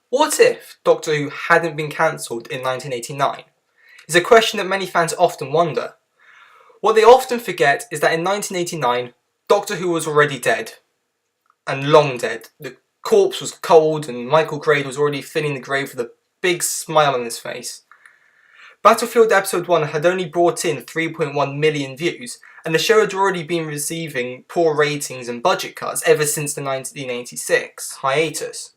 What if Doctor Who hadn't been cancelled in 1989? It's a question that many fans often wonder. What they often forget is that in 1989, Doctor Who was already dead. And long dead. The corpse was cold and Michael Grade was already filling the grave with a big smile on his face. Battlefield Episode 1 had only brought in 3.1 million views, and the show had already been receiving poor ratings and budget cuts ever since the 1986 hiatus.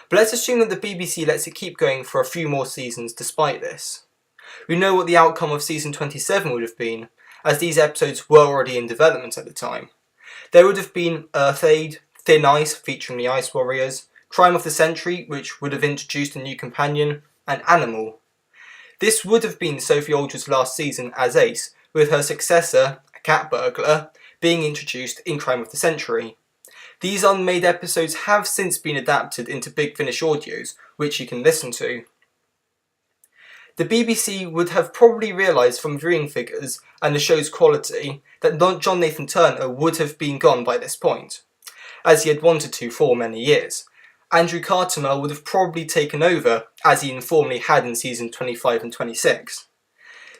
But let's assume that the BBC lets it keep going for a few more seasons despite this. We know what the outcome of season 27 would have been, as these episodes were already in development at the time. There would have been Earth-Aid, Thin Ice featuring the Ice Warriors, Crime of the Century, which would have introduced a new companion, and Animal. This would have been Sophie Aldred's last season as Ace, with her successor, a cat burglar, being introduced in Crime of the Century. These unmade episodes have since been adapted into Big Finish audios, which you can listen to. The BBC would have probably realised from viewing figures and the show's quality that John Nathan Turner would have been gone by this point, as he had wanted to for many years. Andrew Cartmel would have probably taken over, as he informally had in season 25 and 26.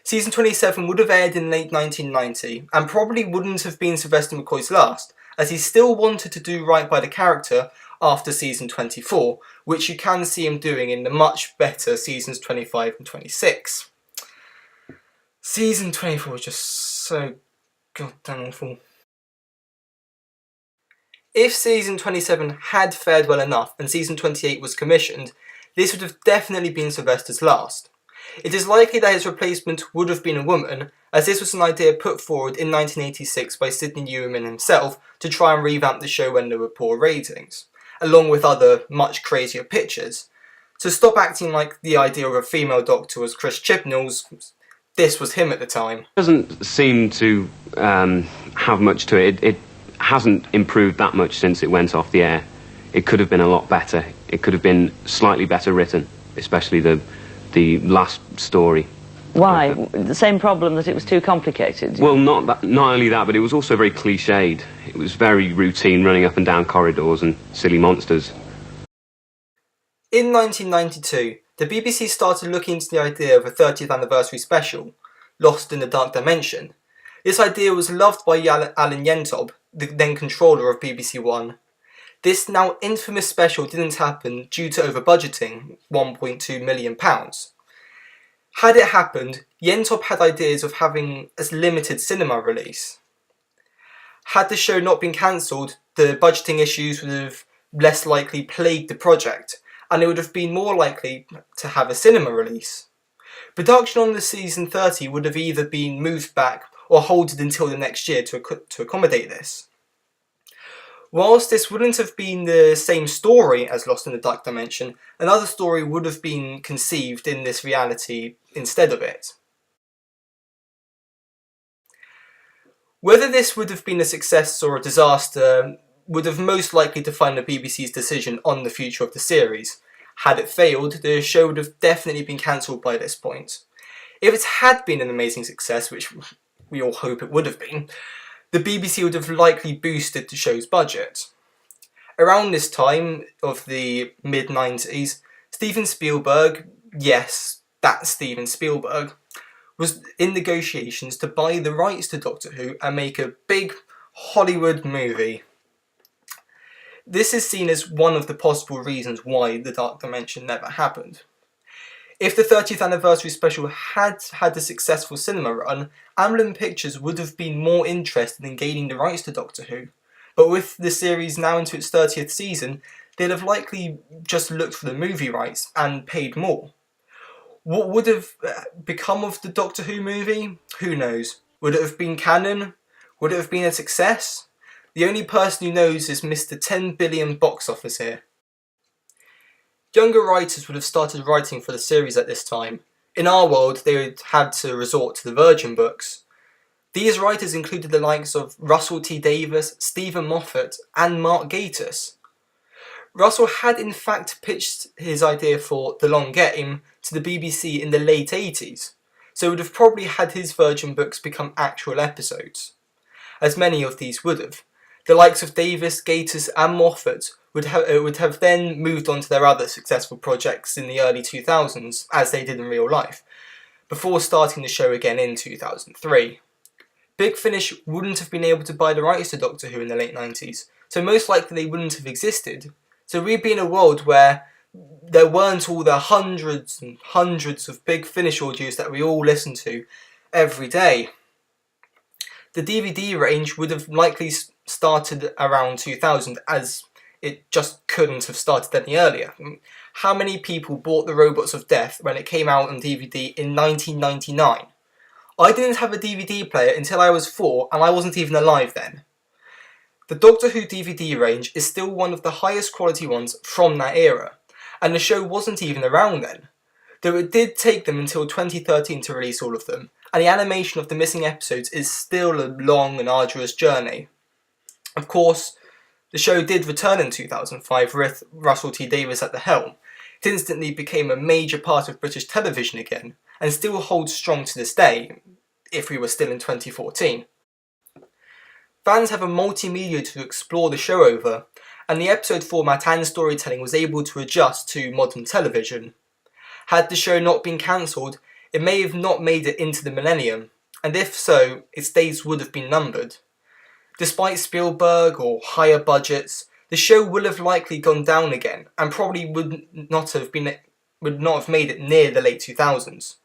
Season 27 would have aired in late 1990, and probably wouldn't have been Sylvester McCoy's last, as he still wanted to do right by the character after season 24, which you can see him doing in the much better seasons 25 and 26. Season 24 was just so goddamn awful. If season 27 had fared well enough and season 28 was commissioned, this would have definitely been Sylvester's last. It is likely that his replacement would have been a woman, as this was an idea put forward in 1986 by Sidney Newman himself to try and revamp the show when there were poor ratings, along with other much crazier pitches. To stop acting like the idea of a female Doctor was Chris Chibnall's, this was him at the time. It doesn't seem to have much to it. It hasn't improved that much since it went off the air. It could have been a lot better. It could have been slightly better written, especially the last story. Why? The same problem that it was too complicated? Well, not only that, but it was also very cliched. It was very routine, running up and down corridors and silly monsters. In 1992, the BBC started looking into the idea of a 30th anniversary special, Lost in the Dark Dimension. This idea was loved by Alan Yentob, the then controller of BBC One. This now infamous special didn't happen due to over-budgeting, £1.2 million. Had it happened, Yentob had ideas of having a limited cinema release. Had the show not been cancelled, the budgeting issues would have less likely plagued the project, and it would have been more likely to have a cinema release. Production on the season 30 would have either been moved back or halted until the next year to accommodate this. Whilst this wouldn't have been the same story as Lost in the Dark Dimension, another story would have been conceived in this reality instead of it. Whether this would have been a success or a disaster would have most likely defined the BBC's decision on the future of the series. Had it failed, the show would have definitely been cancelled by this point. If it had been an amazing success, which we all hope it would have been, the BBC would have likely boosted the show's budget. Around this time of the mid-90s, Steven Spielberg, yes, that's Steven Spielberg, was in negotiations to buy the rights to Doctor Who and make a big Hollywood movie. This is seen as one of the possible reasons why The Dark Dimension never happened. If the 30th anniversary special had had a successful cinema run, Amblin Pictures would have been more interested in gaining the rights to Doctor Who. But with the series now into its 30th season, they'd have likely just looked for the movie rights and paid more. What would have become of the Doctor Who movie? Who knows? Would it have been canon? Would it have been a success? The only person who knows is Mr. 10 billion box office here. Younger writers would have started writing for the series at this time. In our world, they would have to resort to the Virgin books. These writers included the likes of Russell T Davies, Stephen Moffat, and Mark Gatiss. Russell had in fact pitched his idea for The Long Game to the BBC in the late 80s, so would have probably had his Virgin books become actual episodes, as many of these would have. The likes of Davis, Gatiss and Moffat would have then moved on to their other successful projects in the early 2000s, as they did in real life, before starting the show again in 2003. Big Finish wouldn't have been able to buy the rights to Doctor Who in the late 90s, so most likely they wouldn't have existed. So we'd be in a world where there weren't all the hundreds and hundreds of Big Finish audios that we all listen to every day. The DVD range would have likely started around 2000, as it just couldn't have started any earlier. How many people bought The Robots of Death when it came out on DVD in 1999? I didn't have a DVD player until I was 4, and I wasn't even alive then. The Doctor Who DVD range is still one of the highest quality ones from that era, and the show wasn't even around then, though it did take them until 2013 to release all of them, and the animation of the missing episodes is still a long and arduous journey. Of course, the show did return in 2005 with Russell T Davies at the helm. It instantly became a major part of British television again, and still holds strong to this day, if we were still in 2014. Fans have a multimedia to explore the show over, and the episode format and storytelling was able to adjust to modern television. Had the show not been cancelled, it may have not made it into the millennium, and if so, its days would have been numbered. Despite Spielberg or higher budgets, the show would have likely gone down again, and probably would not have made it near the late 2000s.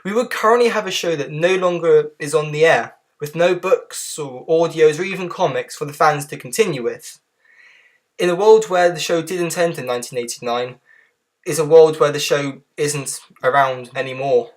We would currently have a show that no longer is on the air, with no books or audios or even comics for the fans to continue with. In a world where the show didn't end in 1989, is a world where the show isn't around anymore.